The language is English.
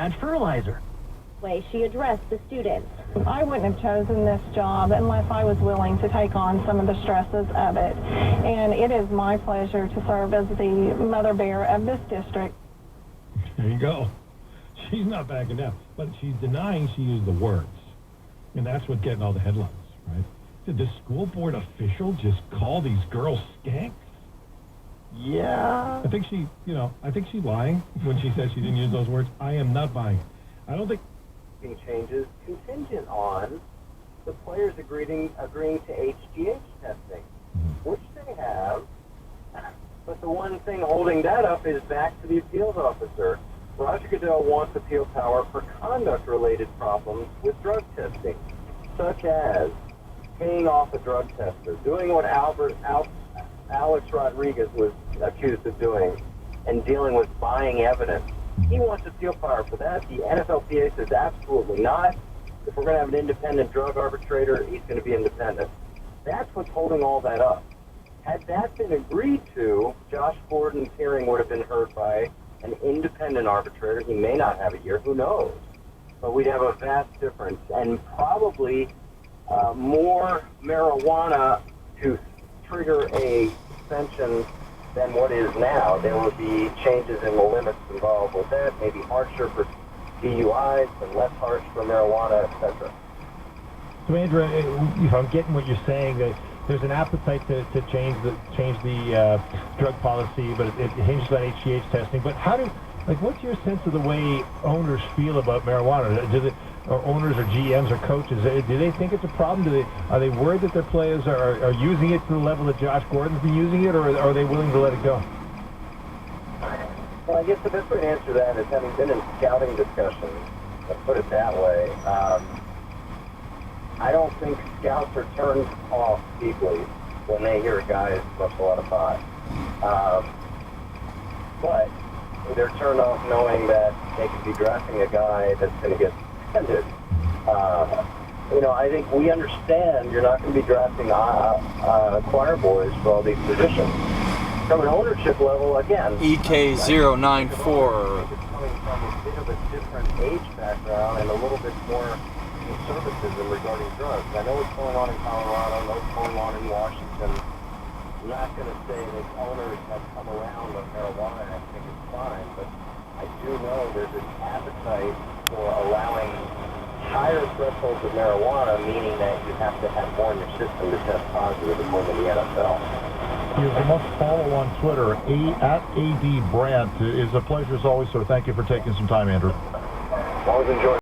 and fertilizer. Way she addressed the students. I wouldn't have chosen this job unless I was willing to take on some of the stresses of it. And it is my pleasure to serve as the mother bear of this district. There you go. She's not backing down, but she's denying she used the words. And that's what's getting all the headlines, right? Did the school board official just call these girls skanks? Yeah. I think she's lying when she says she didn't use those words. I am not buying it. I don't think changes contingent on the players agreeing to HGH testing, which they have. But the one thing holding that up is back to the appeals officer. Roger Goodell wants appeal power for conduct-related problems with drug testing, such as paying off a drug tester, doing what Alex Rodriguez was accused of doing, and dealing with buying evidence. He wants appeal power for that. The NFLPA says absolutely not. If we're going to have an independent drug arbitrator, he's going to be independent. That's what's holding all that up. Had that been agreed to, Josh Gordon's hearing would have been heard by an independent arbitrator. He may not have a year, who knows? But we'd have a vast difference, and probably more marijuana to trigger a suspension than what is now. There would be changes in the limits involved with that, maybe harsher for DUIs and less harsh for marijuana, etc. So, Andrew, if I'm getting what you're saying, that there's an appetite to change the drug policy, but it hinges on HGH testing. But what's your sense of the way owners feel about marijuana? Or owners or GMs or coaches, do they think it's a problem? Are they worried that their players are using it to the level that Josh Gordon's been using it, or are they willing to let it go? Well, I guess the best way to answer that is, having been in scouting discussions, let's put it that way, I don't think scouts are turned off deeply when they hear a guy has smoked a lot of pot. But they're turned off knowing that they could be drafting a guy that's going to get suspended. I think we understand you're not going to be drafting choir boys for all these positions. From an ownership level, again, EK094. It's coming from a bit of a different age background and a little bit more conservatism regarding drugs. I know what's going on in Colorado, I know what's going on in Washington. I'm not going to say that owners have come around on marijuana, and I think it's fine, but I do know there's an appetite for allowing higher thresholds of marijuana, meaning that you have to have more in your system to test positive according to the NFL. He is a must-follow on Twitter, @ADBrant. It is a pleasure as always, so thank you for taking some time, Andrew. Always enjoy.